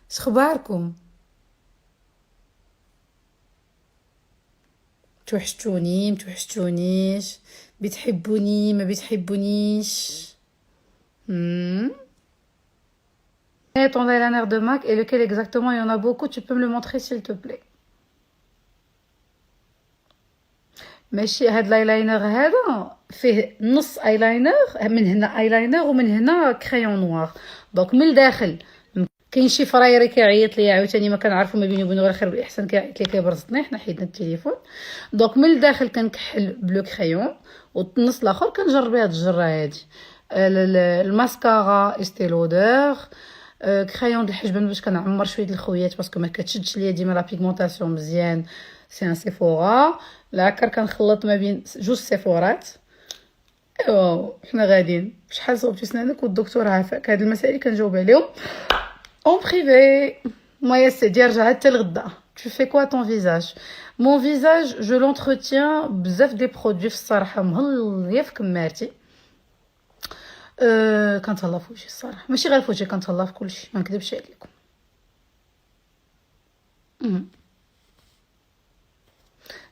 شخباركم؟ توحشتوني متوحشتونيش؟ بتحبوني ما بتحبونيش؟ Hmm. Et ton eyeliner de MAC et lequel exactement? Il y en a beaucoup, tu peux me le montrer s'il te plaît. ماشي هاد الايلاينر هذا فيه نص ايلاينر، من هنا ايلاينر ومن هنا كريون نوار. دونك من الداخل كاين شي فرايري كيعيط ليا عاوتاني ما كنعرفو ما بيني وبينو غير خير بالاحسان، كيعيط لي كيبرزطني، حنا حيدنا التليفون. دونك من الداخل كنكحل بلو كريون، والنص الاخر كنجرب هاد الجره هادي. الماسكارا استي لودور. كريون د الحجبان باش كنعمر شويه الخويات باسكو ما كتشدش ليا ديما لا بيغمونطاسيون مزيان. سي ان سيفورا. العكر كنخلط ما بين جوج سيفورات. ايوا حنا غاديين. شحال صوبتي سنانك والدكتور عافاك؟ هاد المسائل اللي كنجاوب عليهم en privé. Moi, c'est dire j'ai hâte le gda. Tu fais quoi ton visage? Mon visage, je l'entretiens بزاف des produits الصراحة مهلية في كمارتي. كنتهلا في وجهي الصراحة، ماشي غير في وجهي، كنتهلا في كلشي، ما نكذبش عليكم.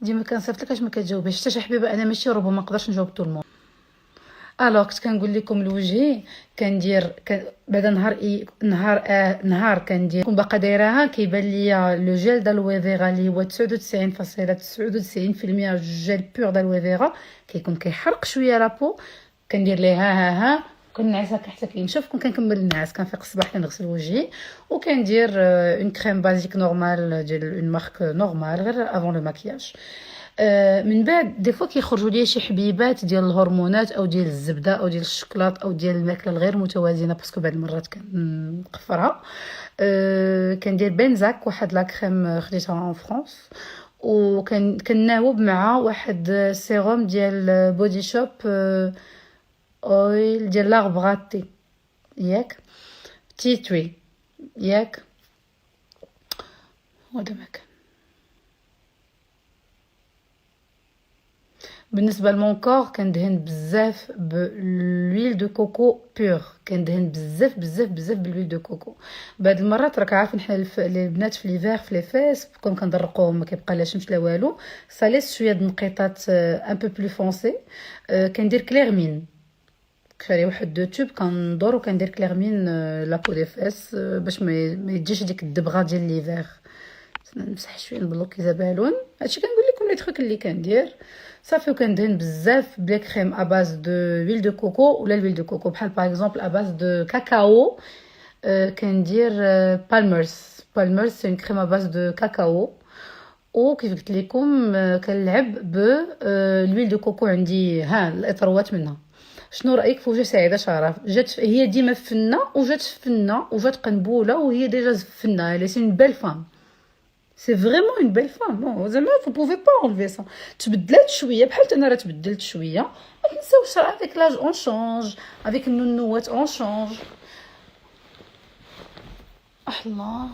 ديما كنصيفط لك اش ما كتجاوبيش حتى شي حبيبه، انا ماشي روبو ما نقدرش نجاوب طول الموند. الوغ كنت كنقول لكم لوجهي كندير بعد نهار كندير كون باقا دايراها كيبان ليا لو جيل دالوي فيغا اللي هو 99.99% جيل بور دالوي فيغا، كيكون كيحرق شويه لابو. كندير ليه ها كنعس هكا حتى كينشف، كون كنكمل النعاس كنفيق الصباح كنغسل وجهي، وكندير اون كريم بازيك نورمال ديال اون مارك نورمال غير افون لو ماكياج. من بعد دي فوا كيخرجوا ليا شي حبيبات ديال الهرمونات او ديال الزبده او ديال الشوكولات او ديال الماكله الغير متوازنه، باسكو بعض المرات كنقفرها. كندير بنزاك، واحد لا كريم خديتها ان فرانس، وكان كناوب مع واحد سيروم ديال بودي شوب اويل ديال لاربغاتي، ياك تي توي، ياك هذا ما كان. بالنسبه لمون كور كندهن بزاف بلويل دو كوكو بور، كندهن بزاف بزاف بزاف بلويل دو كوكو. بعض المرات راك عارف حنا البنات في ليفير في لي فيس كون كندرقوهم ما كيبقى لا شمس لا والو، صاليس شويه د نقيطات ان بو بلو فونسي. كندير كليرمين، كشري واحد دو توب كندور وكندير كليرمين لابو دي فيس باش ما يجيش ديك الدبغه ديال ليفير. نمسح شويه نبلوكي زبالون. هادشي كنقول لكم لي تخيك اللي كندير صافي. وكندهن بزاف بلا كريم اباز دو ويل دو كوكو ولا الويل دو كوكو، بحال باغ اكزومبل اباز دو كاكاو. كندير بالمرز سي اون كريم اباز دو كاكاو. وكيف قلت لكم كنلعب ب الويل دو كوكو، عندي ها الاطروات منها. شنو رايك في وجه سعيده شرف؟ جات هي ديما فنه وجات فنه وجات قنبوله وهي ديجا فنه، elle c'est une belle femme. C'est vraiment une belle femme. Bon, زعما vous pouvez pas enlever ça. تبدلت شويه بحال انا راه تبدلت شويه، ما تنساوش راه افيك لاج اون شونج، افيك النونوات اون شونج. الله.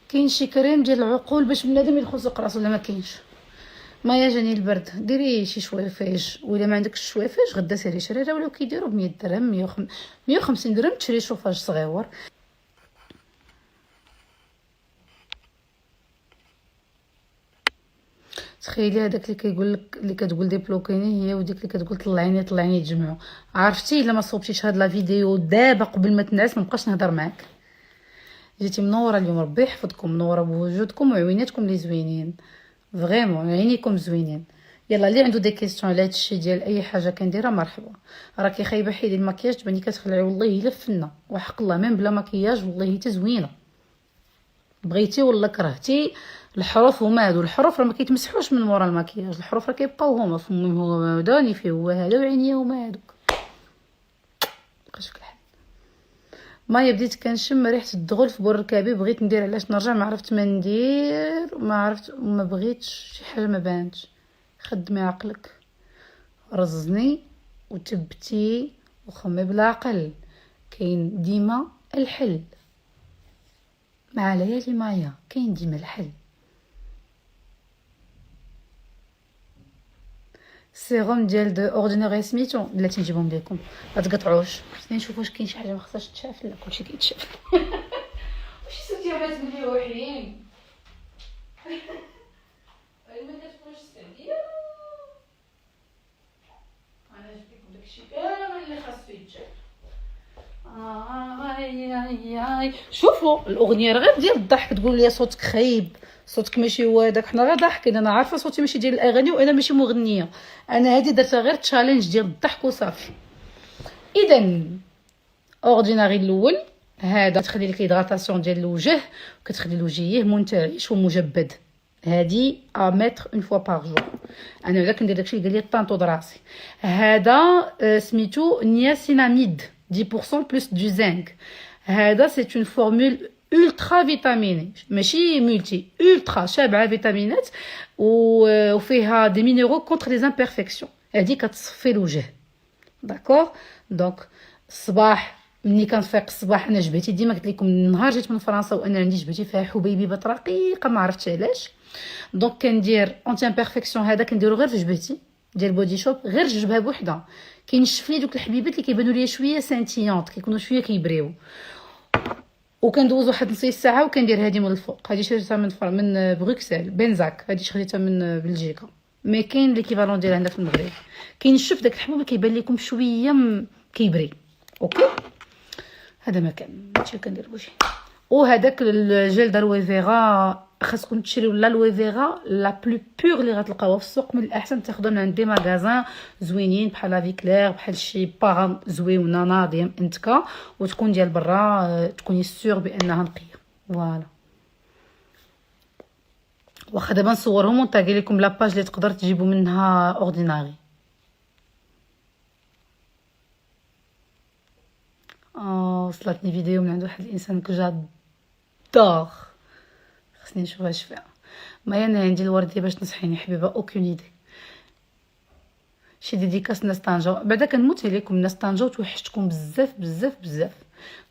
كاين شي كريم ديال العقول باش بنادم يدخل سوق راسو ولا ما كاينش؟ ما يا جاني البرد ديري شي شويفاج، ولا ما عندكش الشويفاج غدا سيري شريره، ولاو كيديروا ب 100 درهم 150 درهم تشري شوفاج صغيور. تخيلي هذاك اللي كيقول لك اللي كتقول ديبلوكيني هي وديك اللي كتقول طلعيني طلعيني تجمعوا. عرفتي الا ما صوبتيش هاد لا فيديو دابا قبل ما تنعس ما بقاش نهضر معاك. جيتي منوره اليوم، ربي يحفظكم، منوره بوجودكم وعويناتكم اللي زوينين، فريمون عينيكم زوينين. يلا اللي عنده دي كيسيون على هادشي ديال اي حاجه كنديرها مرحبا. راكي خايبه حيدي المكياج تباني كتخلعي، والله الا فنه وحق الله ميم بلا مكياج والله حتى زوينه. بغيتي ولا كرهتي الحروف هما هادو. الحروف راه ما كيتمسحوش من مورا المكياج، الحروف راه كيبقاو هما فمهم هو داني فيه هو هذا وعينيه هما هادوك. بقاش فيك الحال. ما بديت كنشم ريحه الدغل في بركابي، بغيت ندير علاش نرجع ما عرفت ما ندير، ما عرفت وما بغيتش شي حاجه ما بانتش. خدمي عقلك، رزني وتبتي وخمي بالعقل، كاين ديما الحل مع ليالي مايا، كاين ديما الحل. السيروم ديال دو اورديناري سميتو بلاتي نجيبهم لكم ما تقطعوش. خصني نشوف واش كاين شي حاجه ما خصهاش تشاف. لا كلشي كيتشاف. واش صوتي بات بلي وحيين ما كتبقاش السعديه. انا جبت لكم داكشي كامل اللي خاصو يتشاف. اي شوفوا الاغنيه غير ديال الضحك. تقول لي صوتك خايب، صوتك ماشي هو هذاك. حنا غير ضاحكين. انا عارفه صوتي ماشي ديال الاغاني وانا ماشي مغنيه. انا هذه درتها غير تشالنج ديال الضحك وصافي. اذا اورديناري الاول هذا تخلي لك هيدراتاسيون ديال الوجه وكتخلي الوجه منتعش ومجبد. هادي ا ميتر اون فوا بار جور. انا ولا كندير داكشي اللي قال لي الطانطو دراسي. هذا سميتو نياسيناميد 10% بلس دو زنك. هذا سي اون فورمول ultra فيتاميني ماشي ملتي، ultra شابعه فيتامينات وفيها دي مينيرو كونتر لي امبيرفيكسيون. هذه كتصفي الوجه. داكوغ. دونك الصباح ملي كنفيق الصباح، انا جبهتي ديما قلت لكم النهار جيت من فرنسا وانا عندي جبهتي فيها حبيبيبات رقيقه ما عرفتش علاش. دونك كندير اونتي امبيرفيكسيون. هذا كنديرو غير في جبهتي ديال بودي شوب، غير الجبهه بوحدها. كينشف لي دوك الحبيبات اللي كيبانوا لي شويه سانتيونط، كيكونوا شويه كيبريو. وكندوز واحد نص ساعه وكندير هذه من الفوق. هذه شريتها من بروكسل بنزاك. هذه شريتها من بلجيكا. مي كاين ليكيفالون ديالها هنا في المغرب. كينشف داك الحبوب كيبان لكم شويه كيبري. اوكي هذا ما كان هادشي كندير بوجهي. وهذاك الجل دالوي فيغا خاصكم تشريو لا لوي فيغا لا بلو بور اللي غتلقاوها في السوق. من الاحسن تاخذوها من عند دي ماغازان زوينين بحال لافي كلير، بحال شي باغ زويونه ناضيه انتكا، وتكون ديال برا تكوني سيغ بانها نقيه. فوالا. واخا دابا نصورهم ونطاقي لكم لاباج اللي تقدر تجيبوا منها اورديناري. وصلتني فيديو من عند واحد الانسان كجادور. خصني نشوف اش فيها. ما انا عندي الورديه باش تنصحيني حبيبه اوكين ايدي. شي ديديكاس ناس طنجه. بعدا كنموت عليكم ناس طنجه وتوحشتكم بزاف بزاف بزاف.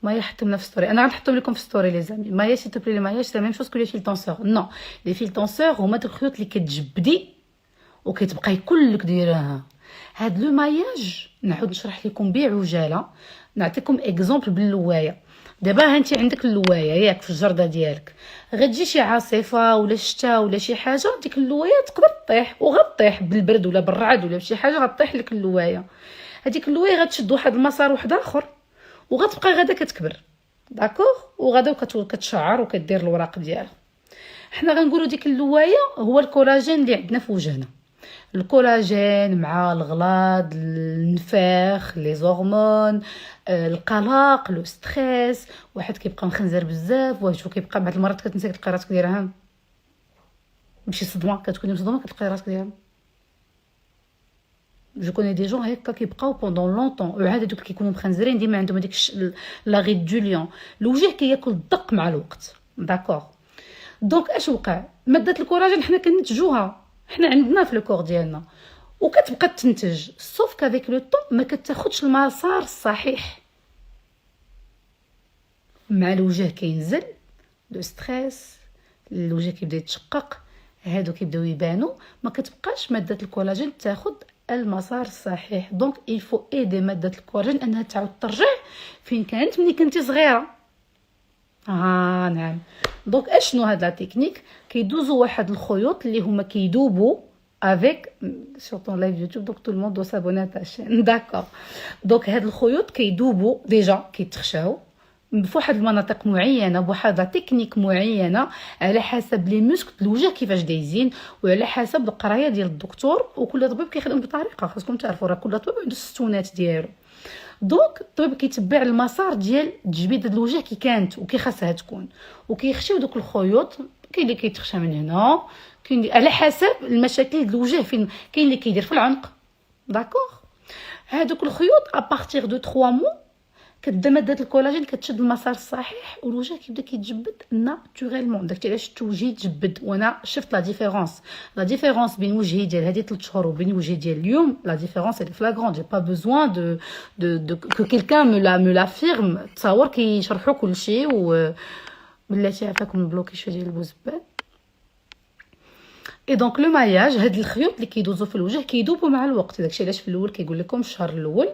ما يحطمنا في ستوري. انا غنحطهم لكم في ستوري لي زامي. ما يا سي توبلي ما ياش لا ميم شوز كو لي فيل طونسور. نو لي فيل طونسور هما داك الخيوط اللي كتجبدي وكتبقاي كلك دايرها. هاد لو ماياج نعاود نشرح لكم بعجاله. نعطيكم اكزومبل باللوايه. دابا هانتي عندك اللوايه ياك في الجرده ديالك، غتجي شي عاصفه ولا شتاء ولا شي حاجه، ديك اللوايه تقدر طيح وغطيح بالبرد ولا بالرعد ولا بشي حاجه غطيح لك اللوايه. هذيك اللوايه غتشد واحد المسار واحد اخر وغتبقى غادا كتكبر. داكوغ. وغادا كتشعر وكدير الوراق ديالها. حنا غنقولوا ديك اللوايه هو الكولاجين اللي عندنا في وجهنا. الكولاجين مع الغلاظ، النفاخ، لي زورمون، القلق، لو ستريس. واحد كيبقى مخنزر بزاف، وجهو كيبقى بعض المرات كتنسى تلقى راسك دايرها ماشي صدمه، كتكوني مصدومه كتلقاي راسك دايرها. جو كوني دي جون هكا كيبقاو بوندون لونطون. وعاد دوك كيكونوا مخنزرين ديما عندهم هذيك لا غيد دو ليون. الوجه كياكل الدق مع الوقت. داكوغ. دونك اش وقع؟ ماده الكولاجين حنا كننتجوها، حنا عندنا في الكور ديالنا وكتبقى تنتج. سوف كافيك لو طون ما كتاخذش المسار الصحيح. مع الوجه كينزل لو ستريس، الوجه كيبدا يتشقق، هادو كيبداو يبانوا. ما كتبقاش ماده الكولاجين تاخذ المسار الصحيح. دونك الفو ايدي ماده الكولاجين انها تعاود ترجع فين كانت ملي كنتي صغيره. نعم. دونك اشنو هاد لا تكنيك؟ كيدوزوا واحد الخيوط اللي هما كيدوبوا افيك سورتون لايف يوتيوب. دونك تو الموند دو سابوني تاشين. داكور. دونك هاد الخيوط كيدوبوا ديجا كيتخشاو بواحد المناطق معينه بواحد لا تكنيك معينه على حسب لي موسكل الوجه كيفاش دايزين وعلى حسب القرايه ديال الدكتور. وكل طبيب كيخدم بطريقه. خاصكم تعرفوا راه كل طبيب عنده السونات ديالو. دونك الطبيب كيتبع المسار ديال تجبيد الوجه كي كانت وكي خاصها تكون، وكيخشيو دوك الخيوط. كاين اللي كيتخشى من هنا، كاين على حسب المشاكل ديال الوجه فين. كاين اللي كيدير في العنق. داكوغ. هادوك الخيوط ابارتيغ دو 3 مو كتبدا ماده الكولاجين كتشد المسار الصحيح والوجه كيبدا كيتجبد ناتوريلمون. داكشي علاش التوجيه يتجبد. وانا شفت لا ديفيرونس بين وجهي ديال هذه 3 شهور وبين وجهي ديال اليوم. لا ديفيرونس اللي فلاغرون. جي با بوزوان دو كو كيلكان مو لافيرم. تصور كيشرحوا كلشي. و بلاتي عافاكم البلوكي شويه ديال البوزبال. اي دونك لو ماياج، هاد الخيوط اللي كيدوزو في الوجه كيدوبوا مع الوقت. داكشي علاش في الاول كيقول لكم الشهر الاول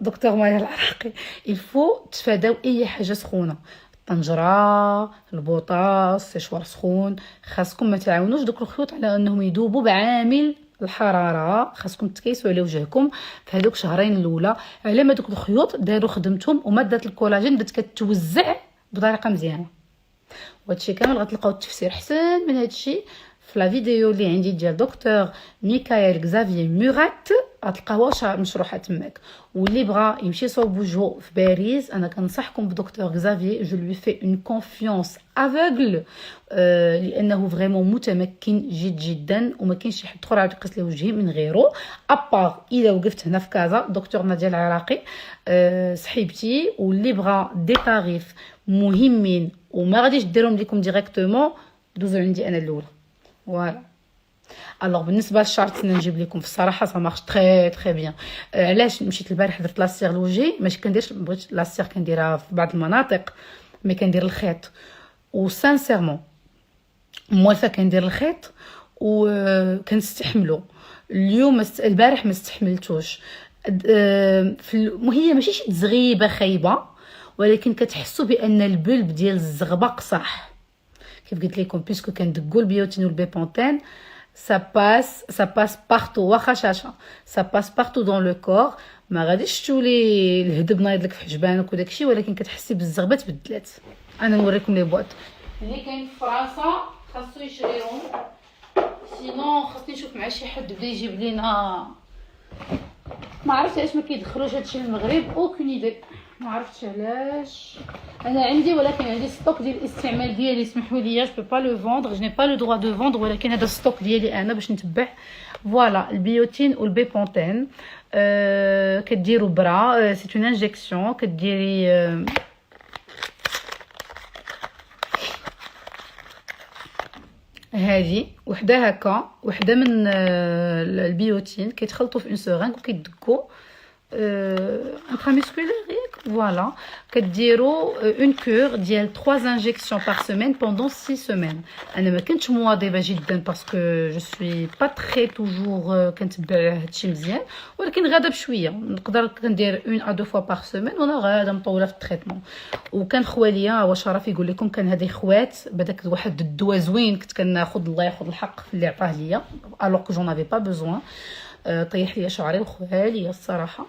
دكتور مايا العراقي الفو تفاداو اي حاجه سخونه، الطنجره، البوطاس، سيشوار سخون. خاصكم ما تعاونوش دوك الخيوط على انهم يذوبوا بعامل الحراره. خاصكم تكيسوا على وجهكم في هذوك شهرين الاولى على ما دوك الخيوط داروا خدمتهم وماده الكولاجين بدات كتوزع بطريقه مزيانه. وهادشي كامل غتلقاو التفسير حسن من هادشي في لا فيديو اللي عندي ديال دكتور ميكايل غزافيي مورات، غتلقاوها مشروحه تماك. واللي بغى يمشي يصوب وجهو في باريس انا كنصحكم بدكتور غزافيي، جو لوي في اون كونفيونس افوغل لانه فريمون متمكن جدا وما كاينش شي حد اخر عاد يقيس لي وجهي من غيره ابار الا وقفت هنا في كازا. دكتور ناديه العراقي صحيبتي، واللي بغى دي طاريف مهمين وما غاديش ديرهم لكم ديريكتومون دوزو عندي انا الاولى. فوالا. الوغ بالنسبه للشارت نجيب لكم في الصراحه سا مارش تري بيان. علاش مشيت البارح درت لاسير لوجي، ماشي كنديرش بغيت لاسير كنديرها في بعض المناطق مي كندير الخيط و سانسيرمون موالفه كندير الخيط وكنستحملو. اليوم البارح ما استحملتوش. هي ماشي شي تزغيبه خايبه ولكن كتحسوا بان البلب ديال الزغبق صح كيف قلت لكم، بيسكو كندقوا البيوتين والبيبونتين ça passe partout واخا شاشه ça passe partout dans le corps. ما غاديش تولي الهدب نايض لك في حجبانك وداكشي، ولكن كتحسي بالزغبه تبدلات. انا نوريكم لي بواط اللي كاين في فرنسا خاصو يشريهم، سينو خاصني نشوف مع شي حد بدا يجيب لينا. ما عرفتش علاش ما كيدخلوش هادشي للمغرب، اوكين ايدي ما عرفتش علاش. انا عندي ولكن عندي ستوك ديال الاستعمال ديالي، سمحوا لي جو با لو فوندر، جو ني با لو دروا دو فوندر، ولكن هذا ستوك ديالي انا باش نتبع. فوالا البيوتين والبيبونتين كديروا برا سي اون انجيكسيون كديري هذه وحده هكا وحده من البيوتين كيتخلطوا في اون سورينغ وكيدقوا intramusculaire ياك. فوالا كديروا اون كور ديال 3 انجيكسيون بار سيمين بوندون 6 سيمين. انا ما كنتش مواظبه جدا باسكو جو سوي با تري توجور كنتبع هادشي مزيان، ولكن غادا بشويه نقدر كندير 1 ا 2 فوا بار سيمين وانا غادا مطوله في التريتمون. وكان خواليا هو شرف يقول لكم كان هذه خوات بداك واحد الدواء زوين كنت كناخذ الله ياخذ الحق في اللي عطاه ليا الوغ كو جون افي با بوزوان. طيح لي شعري وخوالي الصراحه.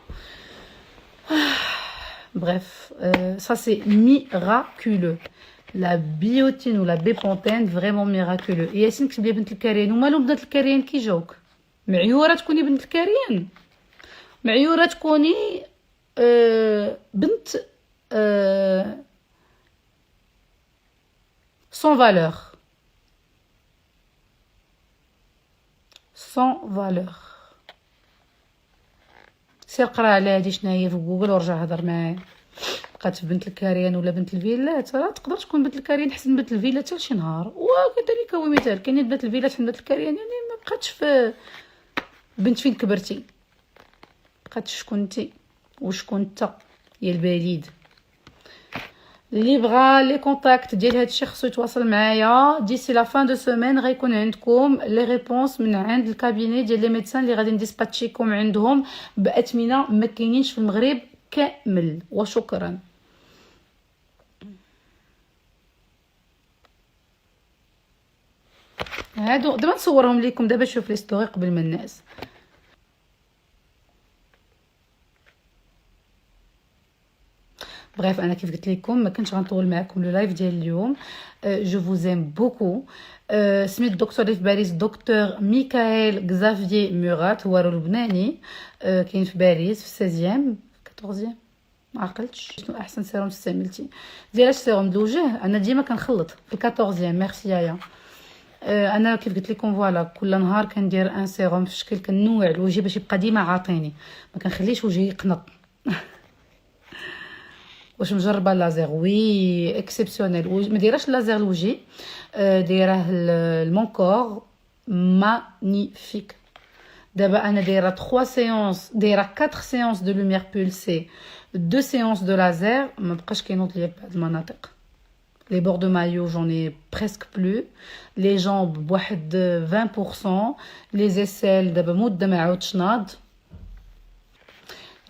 Bref, ça c'est miraculeux. La biotine ou la bépantène vraiment miraculeux. Et ياسين كتب لي بنت الكريان ومالو بنات الكريان كي جاوك معيوره تكوني بنت الكريان، معيوره تكوني بنت sans valeur sans valeur. سير قرا على هادي شناهي في جوجل ورجع هضر معايا. بقات بنت الكريان ولا بنت الفيلات، راه تقدر تكون بنت الكريان حسن بنت الفيلات حتى شي نهار. وكذلك هو مثال كاينين بنات الفيلات حسن بنت الكريان، يعني ما بقاتش في بنت فين كبرتي، بقات شكون نتي وشكون نتا يا البليد. اللي بغى لي كونتاكت ديال هادشي خصو يتواصل معايا ديسي لا فان دو سيمين. غيكون عندكم لي ريبونس من عند الكابيني ديال لي ميدسان اللي غادي نديسباتشيكم عندهم باثمنه ما كاينينش في المغرب كامل. وشكرا. هادو دابا نصورهم لكم دابا شوف لي ستوري قبل ما الناس. بريف انا كيف قلت لكم ما كنتش غنطول معكم لو لايف ديال اليوم. جو فوزيم بوكو. سميت الدكتور اللي في باريس دكتور ميكايل غزافيي مورات، هو لبناني كاين في باريس في 16 14 ما عقلتش شنو احسن سيروم استعملتي. ديال السيروم الوجه انا ديما كنخلط في 14 ميرسي يايا. انا كيف قلت لكم فوالا كل نهار كندير ان سيروم في شكل كنوع الوجه باش يبقى ديما عاطيني، ما كنخليش وجهي يقنط. واش مجربه اللازير؟ وي اكسبسيونيل. ما دايراش اللازير لوجهي، دايره المونكور مانيفيك. دابا انا دايره 3 سيونس، دايره 4 سيونس دو لوميير بولسي، 2 سيونس دو لازير. ما بقاش كينوض ليا بهاد المناطق Les bords de maillot, j'en ai presque plus. Les jambes, بواحد 20%. Les aisselles, دابا مدة ما عاودش ناض.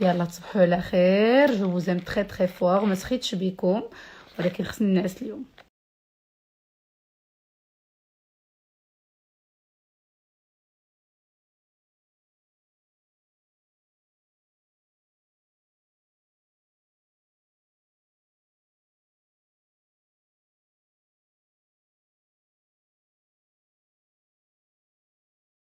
يلا تصبحوا على خير. Je vous aime très très fort. ما سخيتش بكم ولكن خصني نعس اليوم.